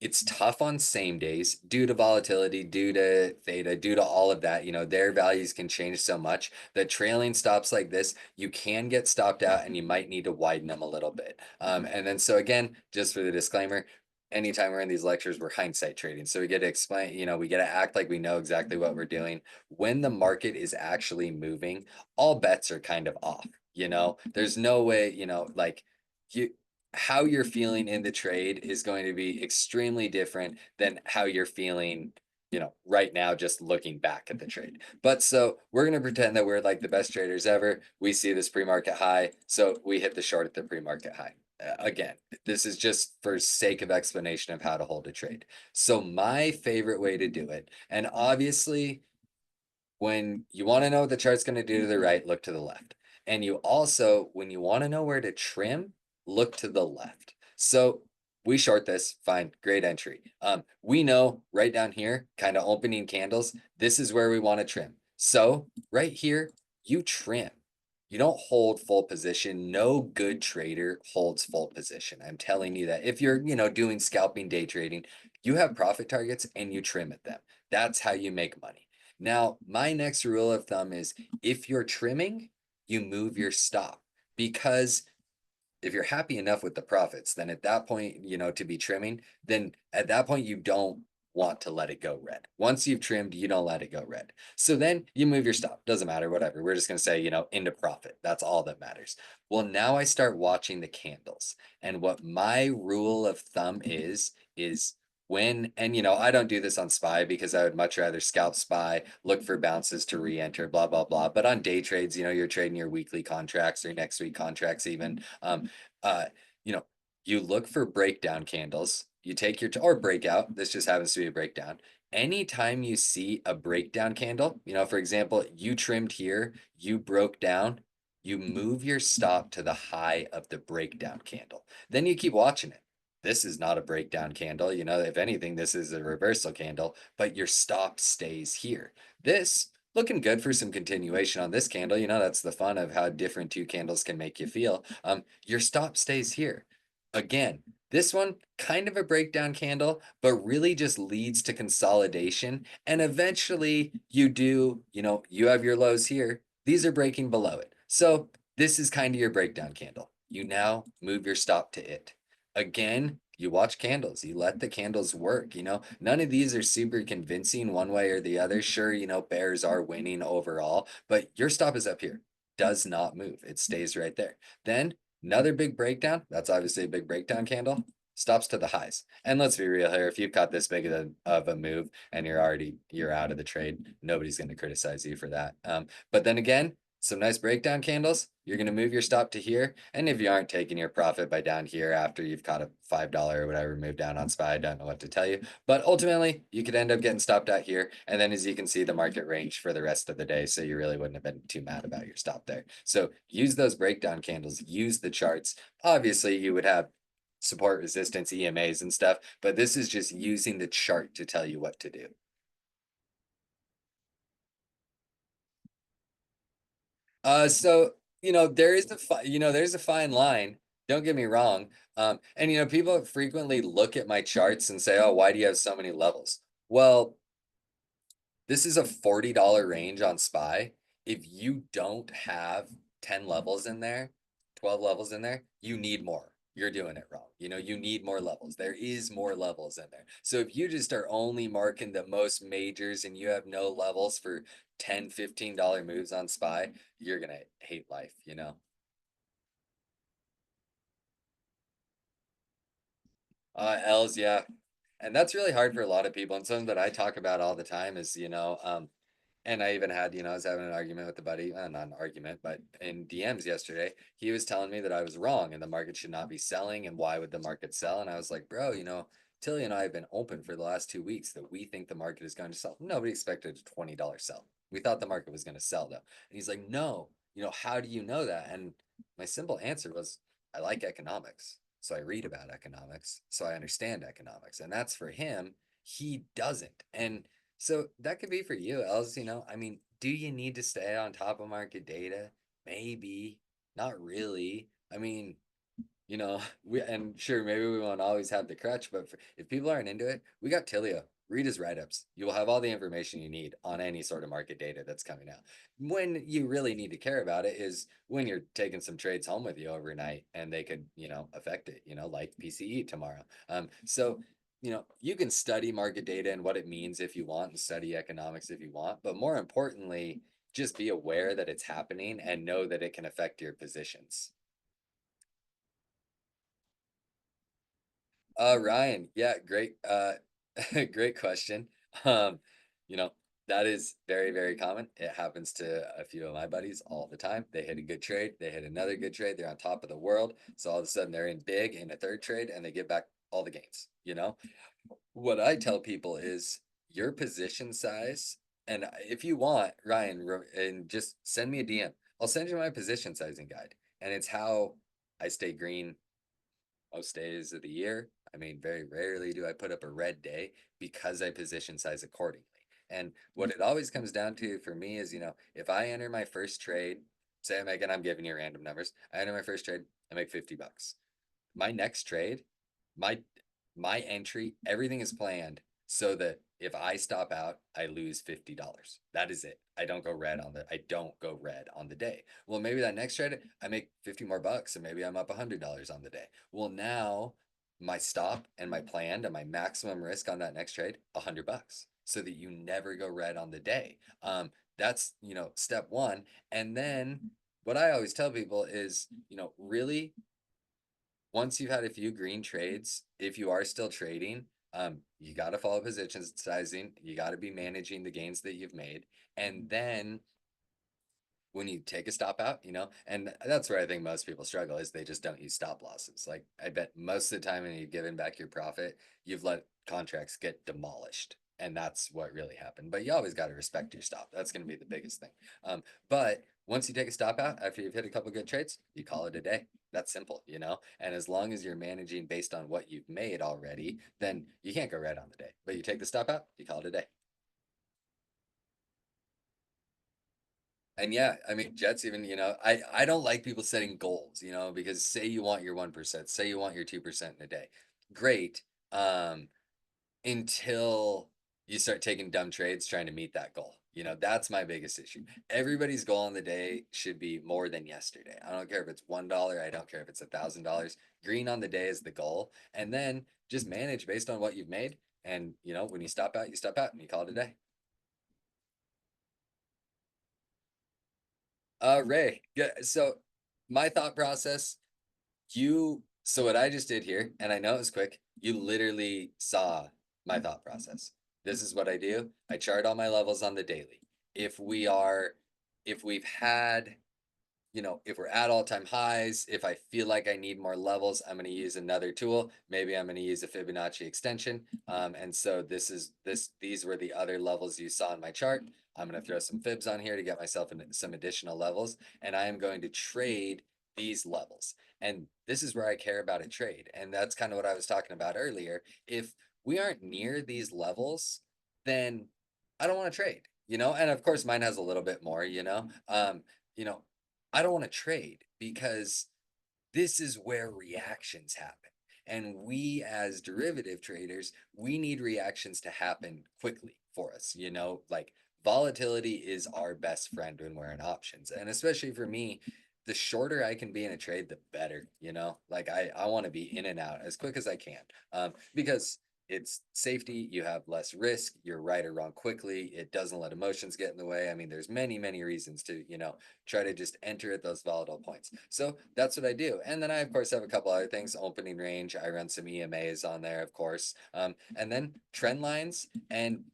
it's tough on same days due to volatility, due to theta, due to all of that. You know, their values can change so much that trailing stops like this, you can get stopped out and you might need to widen them a little bit. And then, so again, just for the disclaimer, anytime we're in these lectures, we're hindsight trading. So we get to explain, you know, we get to act like we know exactly what we're doing. When the market is actually moving, all bets are kind of off. You know, there's no way, you know, like you, how you're feeling in the trade is going to be extremely different than how you're feeling, you know, right now, just looking back at the trade. But so we're going to pretend that we're like the best traders ever. We see this pre-market high, so we hit the short at the pre-market high. Again, this is just for sake of explanation of how to hold a trade. So my favorite way to do it, and obviously when you want to know what the chart's going to do to the right, look to the left. And you also, when you want to know where to trim, look to the left. So we short this, fine, great entry. We know right down here, kind of opening candles, this is where we want to trim. So right here, you trim. You don't hold full position. No good trader holds full position. I'm telling you that. If you're, you know, doing scalping day trading, you have profit targets and you trim at them. That's how you make money. Now, my next rule of thumb is if you're trimming, you move your stop, because if you're happy enough with the profits, then at that point, you know, to be trimming, then at that point, you don't want to let it go red. Once you've trimmed, you don't let it go red. So then you move your stop. Doesn't matter, whatever. We're just going to say, you know, into profit. That's all that matters. Well, now I start watching the candles. And what my rule of thumb is when, and you know, I don't do this on SPY because I would much rather scalp SPY, look for bounces to re-enter, blah, blah, blah. But on day trades, you know, you're trading your weekly contracts or next week contracts even. Uh, you know, you look for breakdown candles, you take your, or breakout, this just happens to be a breakdown. Anytime you see a breakdown candle, you know, for example, you trimmed here, you broke down, you move your stop to the high of the breakdown candle. Then you keep watching it. This is not a breakdown candle. You know, if anything, this is a reversal candle, but your stop stays here. This looking good for some continuation on this candle. You know, that's the fun of how different two candles can make you feel. Your stop stays here. Again, this one, kind of a breakdown candle, but really just leads to consolidation. And eventually you do, you know, you have your lows here. These are breaking below it. So this is kind of your breakdown candle. You now move your stop to it. Again, you watch candles, you let the candles work. You know, none of these are super convincing one way or the other. Sure, you know, bears are winning overall, but your stop is up here, does not move, it stays right there. Then another big breakdown, that's obviously a big breakdown candle, stops to the highs. And let's be real here, if you've caught this big of a move and you're out of the trade, nobody's going to criticize you for that. But then again, some nice breakdown candles, you're going to move your stop to here. And if you aren't taking your profit by down here after you've caught a $5 or whatever move down on SPY, I don't know what to tell you. But ultimately, you could end up getting stopped out here. And then as you can see, the market range for the rest of the day. So you really wouldn't have been too mad about your stop there. So use those breakdown candles, use the charts. Obviously, you would have support, resistance, EMAs and stuff, but this is just using the chart to tell you what to do. So you know there is you know there's a fine line. Don't get me wrong. And you know people frequently look at my charts and say, "Oh, why do you have so many levels?" Well, this is a $40 range on SPY. If you don't have 10 levels in there, 12 levels in there, you need more. You're doing it wrong. You know, you need more levels. There is more levels in there. So if you just are only marking the most majors and you have no levels for 10, $15 moves on SPY, you're going to hate life, you know? L's, yeah. And that's really hard for a lot of people. And something that I talk about all the time is, you know, and I even had, you know, I was having an argument with a buddy, not an argument, but in DMs yesterday, he was telling me that I was wrong and the market should not be selling. And why would the market sell? And I was like, bro, you know, Tilly and I have been open for the last 2 weeks that we think the market is going to sell. Nobody expected a $20 sell. We thought the market was going to sell though. And he's like, no, you know, how do you know that? And my simple answer was, I like economics. So I read about economics. So I understand economics. And that's for him. He doesn't. And so that could be for you, Els. You know, I mean, do you need to stay on top of market data? Maybe. Not really. I mean, we and sure, maybe we won't always have the crutch, but if people aren't into it, we got Tilio. Read his write-ups. You will have all the information you need on any sort of market data that's coming out. When you really need to care about it is when you're taking some trades home with you overnight and they could, affect it, like PCE tomorrow. So, you can study market data and what it means if you want and study economics if you want, but more importantly, just be aware that it's happening and know that it can affect your positions. Ryan, yeah, great, great question. Um, you know, that is very, very common. It happens to a few of my buddies all the time. They hit a good trade, they hit another good trade, they're on top of the world. So all of a sudden they're in big in a third trade and they get back all the gains. What I tell people is your position size, and if you want, Ryan, and just send me a DM. I'll send you my position sizing guide, and it's how I stay green most days of the year. I mean, very rarely do I put up a red day because I position size accordingly. And what it always comes down to for me is, if I enter my first trade, say I'm giving you random numbers. I enter my first trade, I make $50. My next trade, my my entry, everything is planned so that if I stop out, I lose $50. That is it. I don't go red on the day. Well, maybe that next trade I make 50 more bucks and maybe I'm up $100 on the day. Well, now my stop and my planned and my maximum risk on that next trade, $100 so that you never go red on the day. That's, step one. And then what I always tell people is, really once you've had a few green trades, if you are still trading, you got to follow position sizing. You got to be managing the gains that you've made. And then when you take a stop out, and that's where I think most people struggle is they just don't use stop losses. Like I bet most of the time when you've given back your profit, you've let contracts get demolished. And that's what really happened. But you always got to respect your stop. That's going to be the biggest thing. But once you take a stop out after you've hit a couple good trades, you call it a day. That's simple. And as long as you're managing based on what you've made already, then you can't go red on the day. But you take the stop out, you call it a day. And yeah, I mean, Jets even, I don't like people setting goals, because say you want your 1%, say you want your 2% in a day. Great. Um, until you start taking dumb trades trying to meet that goal. That's my biggest issue. Everybody's goal in the day should be more than yesterday. I don't care if it's $1, I don't care if it's $1,000. Green on the day is the goal. And then just manage based on what you've made. And when you stop out and you call it a day. Ray, yeah, so my thought process, so what I just did here, and I know it was quick, you literally saw my thought process. This is what I do. I chart all my levels on the daily. If we are, if we've had, if we're at all-time highs, if I feel like I need more levels, I'm going to use another tool. Maybe I'm going to use a Fibonacci extension. And so these were the other levels you saw in my chart. I'm going to throw some fibs on here to get myself some additional levels, and I am going to trade these levels. And this is where I care about a trade. And that's kind of what I was talking about earlier. If we aren't near these levels, then I don't want to trade, and of course mine has a little bit more, you know, I don't want to trade because this is where reactions happen. And we, as derivative traders, we need reactions to happen quickly for us. Like volatility is our best friend when we're in options. And especially for me, the shorter I can be in a trade, the better. Like I want to be in and out as quick as I can, because it's safety. You have less risk. You're right or wrong quickly. It doesn't let emotions get in the way. I mean, there's many, many reasons to, try to just enter at those volatile points. So that's what I do. And then I, of course, have a couple other things. Opening range, I run some EMAs on there, of course. And then trend lines. And,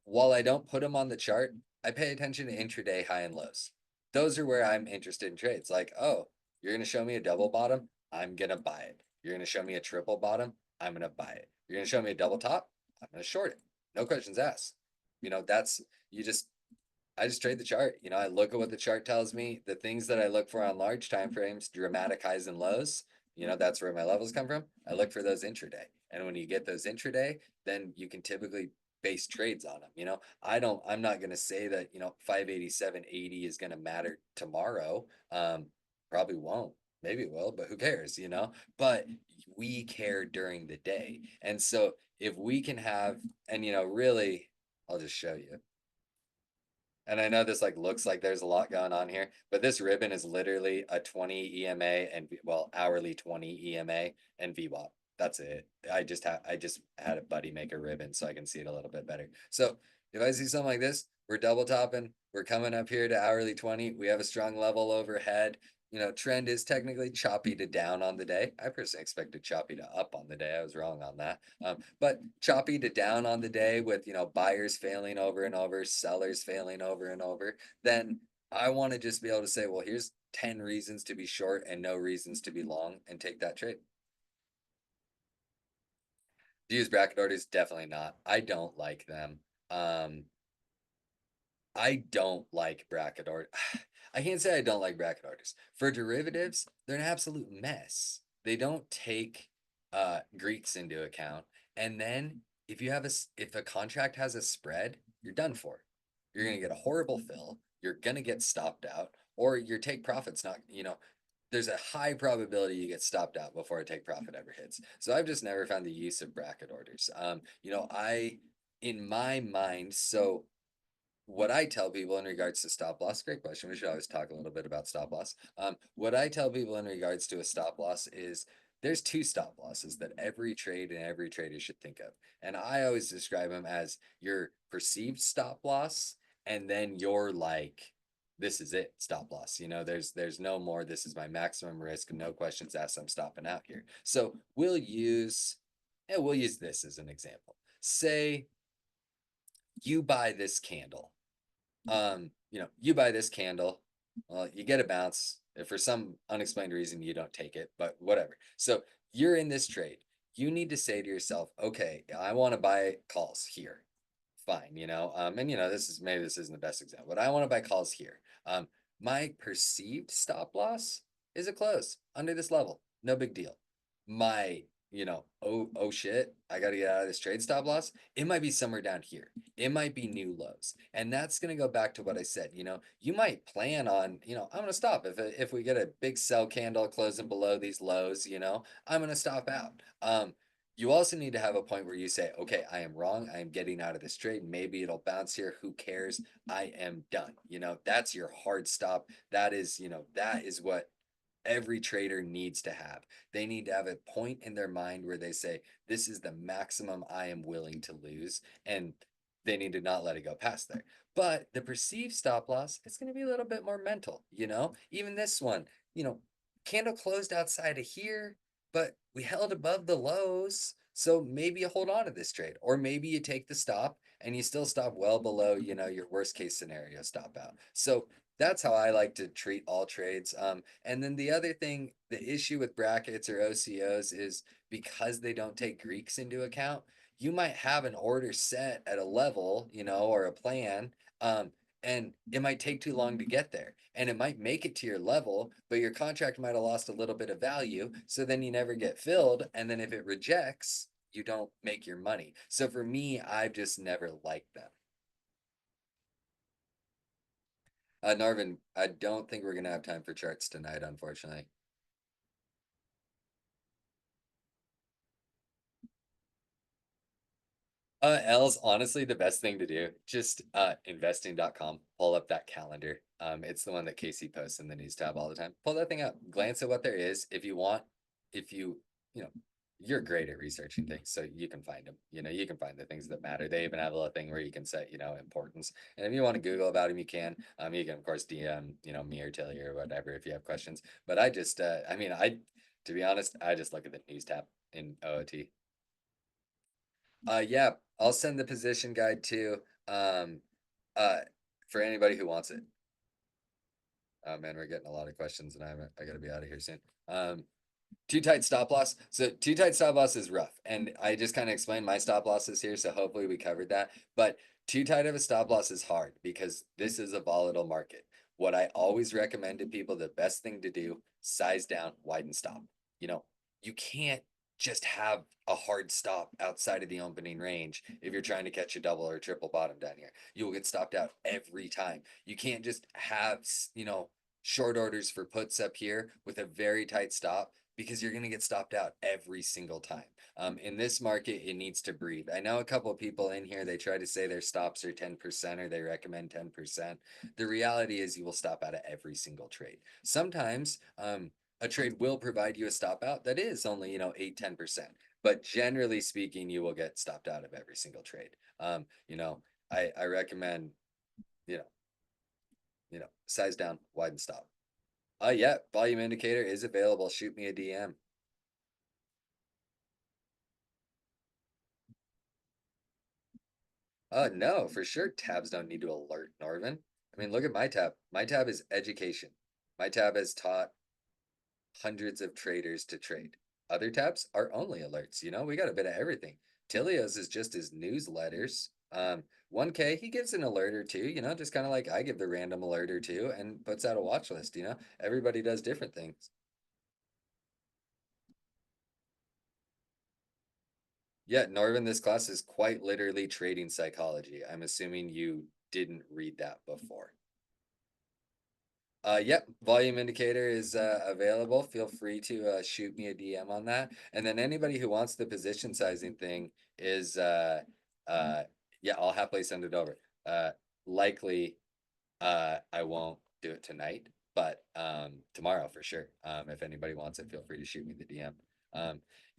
while I don't put them on the chart, I pay attention to intraday high and lows. Those are where I'm interested in trades. Like, oh, you're going to show me a double bottom? I'm going to buy it. You're going to show me a triple bottom? I'm going to buy it. You're going to show me a double top? I'm going to short it. No questions asked. That's, you just I just trade the chart. I look at what the chart tells me. The things that I look for on large time frames, dramatic highs and lows, that's where my levels come from. I look for those intraday. And when you get those intraday, then you can typically base trades on them. I'm not going to say that, 587.80 is going to matter tomorrow. Probably won't. Maybe it will, but who cares, you know? But we care during the day. And so if we can have, and really, I'll just show you. And I know this like looks like there's a lot going on here, but this ribbon is literally a 20 EMA and well, hourly 20 EMA and VWAP. That's it. I just had a buddy make a ribbon so I can see it a little bit better. So if I see something like this, we're double topping, we're coming up here to hourly 20. We have a strong level overhead. Trend is technically choppy to down on the day. I personally expected choppy to up on the day. I was wrong on that. But choppy to down on the day with, buyers failing over and over, sellers failing over and over, then I want to just be able to say, well, here's 10 reasons to be short and no reasons to be long and take that trade. Do you use bracket orders? Definitely not. I don't like them. Um, I don't like bracket orders. I can't say I don't like bracket orders. For derivatives, they're an absolute mess. They don't take Greeks into account. And then if a contract has a spread, you're done for. You're gonna get a horrible fill, you're gonna get stopped out, or your take profit's not, there's a high probability you get stopped out before a take profit ever hits. So I've just never found the use of bracket orders. I in my mind, so what I tell people in regards to stop loss, great question. We should always talk a little bit about stop loss. What I tell people in regards to a stop loss is there's two stop losses that every trade and every trader should think of. And I always describe them as your perceived stop loss and then your like, this is it, stop loss. There's no more, this is my maximum risk, no questions asked, I'm stopping out here. So we'll use this as an example. Say you buy this candle, you buy this candle, well, you get a bounce. If for some unexplained reason you don't take it, but whatever. So you're in this trade. You need to say to yourself, okay, I want to buy calls here. Fine, and this isn't the best example, but I want to buy calls here. My perceived stop loss is a close under this level. No big deal. My, oh shit, I got to get out of this trade stop loss. It might be somewhere down here. It might be new lows. And that's going to go back to what I said. You might plan on, I'm going to stop if we get a big sell candle closing below these lows, I'm going to stop out. You also need to have a point where you say, okay, I am wrong. I am getting out of this trade. Maybe it'll bounce here. Who cares? I am done. That's your hard stop. That is what every trader needs to have. They need to have a point in their mind where they say, this is the maximum I am willing to lose. And they need to not let it go past there. But the perceived stop loss, it's going to be a little bit more mental, even this one, you know, candle closed outside of here, but we held above the lows. So maybe you hold on to this trade, or maybe you take the stop and you still stop well below, your worst case scenario stop out. So that's how I like to treat all trades. And then the other thing, the issue with brackets or OCOs is because they don't take Greeks into account, you might have an order set at a level, or a plan, and it might take too long to get there. And it might make it to your level, but your contract might have lost a little bit of value. So then you never get filled. And then if it rejects, you don't make your money. So for me, I've just never liked them. Narvin, I don't think we're gonna have time for charts tonight, unfortunately. L's honestly the best thing to do. Just investing.com. Pull up that calendar. It's the one that Casey posts in the news tab all the time. Pull that thing up. Glance at what there is. If you want, if you, you know, you're great at researching things, so you can find them. You can find the things that matter. They even have a little thing where you can set, importance. And if you want to Google about them, you can. You can of course DM, me or Tilly or whatever if you have questions. But I just, to be honest, I just look at the news tab in OOT. Yeah, I'll send the position guide too. Uh, for anybody who wants it. Oh man, we're getting a lot of questions and I gotta be out of here soon. Too tight stop loss. So too tight stop loss is rough. And I just kind of explained my stop losses here. So hopefully we covered that. But too tight of a stop loss is hard because this is a volatile market. What I always recommend to people, the best thing to do, size down, widen stop. You know, you can't just have a hard stop outside of the opening range if you're trying to catch a double or a triple bottom down here. You will get stopped out every time. You can't just have, short orders for puts up here with a very tight stop because you're going to get stopped out every single time. In this market, it needs to breathe. I know a couple of people in here, they try to say their stops are 10% or they recommend 10%. The reality is you will stop out of every single trade. Sometimes a trade will provide you a stop out that is only, 8, 10%. But generally speaking, you will get stopped out of every single trade. I recommend, you know, size down, widen stop. Yeah, volume indicator is available. Shoot me a DM. No, for sure. Tabs don't need to alert Norvin. I mean, look at my tab. My tab is education. My tab has taught hundreds of traders to trade. Other tabs are only alerts. We got a bit of everything. Tilios is just his newsletters. 1K, he gives an alert or two, just kind of like I give the random alert or two and puts out a watch list. Everybody does different things. Yeah, Norvin, this class is quite literally trading psychology. I'm assuming you didn't read that before. Yep, volume indicator is available. Feel free to shoot me a DM on that. And then anybody who wants the position sizing thing is, uh, yeah, I'll happily send it over. Likely, I won't do it tonight, but tomorrow for sure. If anybody wants it, feel free to shoot me the DM.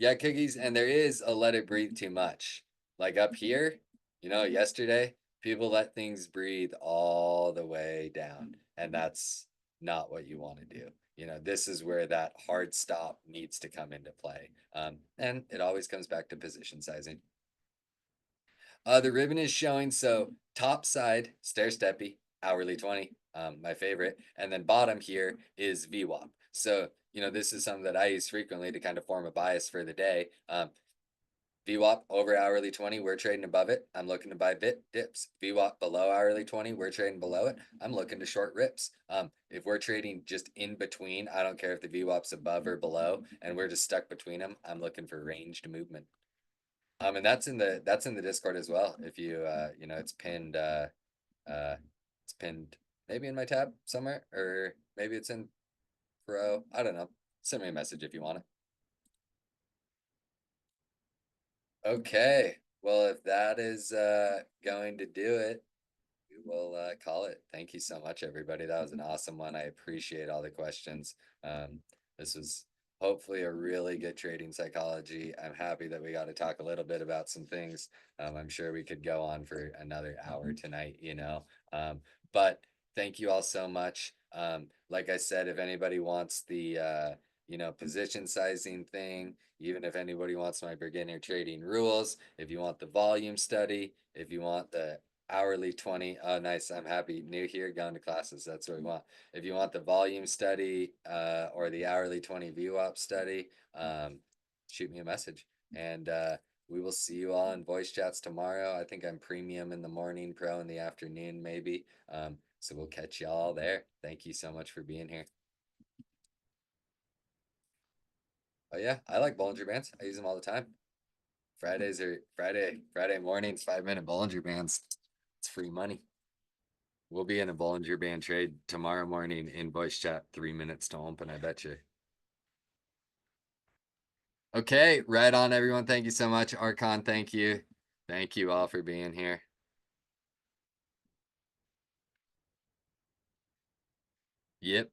Yeah, cookies, and there is a let it breathe too much. Like up here, yesterday, people let things breathe all the way down, and that's not what you want to do. This is where that hard stop needs to come into play. And it always comes back to position sizing. The ribbon is showing, so top side, stair steppy, hourly 20, my favorite. And then bottom here is VWAP. So, this is something that I use frequently to kind of form a bias for the day. VWAP over hourly 20, we're trading above it. I'm looking to buy dips. VWAP below hourly 20, we're trading below it. I'm looking to short rips. If we're trading just in between, I don't care if the VWAP's above or below, and we're just stuck between them. I'm looking for ranged movement. And that's in the Discord as well. If you it's pinned maybe in my tab somewhere, or maybe it's in Pro. I don't know. Send me a message if you want it. Okay. Well, if that is going to do it, we will call it. Thank you so much, everybody. That was an awesome one. I appreciate all the questions. This was hopefully a really good trading psychology. I'm happy that we got to talk a little bit about some things. I'm sure we could go on for another hour tonight. But thank you all so much. Like I said, if anybody wants the position sizing thing, even if anybody wants my beginner trading rules, if you want the volume study, if you want the hourly 20, oh nice, I'm happy, new here, going to classes, that's what we want. If you want the volume study or the hourly 20 VWAP study, shoot me a message, and we will see you all in voice chats tomorrow. I think I'm premium in the morning, pro in the afternoon maybe. So we'll catch y'all there. Thank you so much for being here. Oh yeah, I like Bollinger Bands. I use them all the time. Friday mornings, 5-minute Bollinger Bands. It's free money. We'll be in a Bollinger Band trade tomorrow morning in voice chat, 3 minutes to open, I bet you. Okay, right on, everyone. Thank you so much. Archon, thank you. Thank you all for being here. Yep.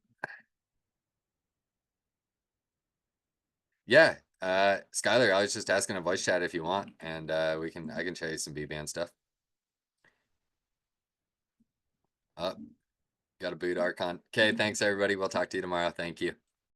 Yeah. Skylar, I was just asking a voice chat if you want, and I can show you some B-band stuff. Oh, got a boot Archon. Okay, thanks everybody. We'll talk to you tomorrow. Thank you.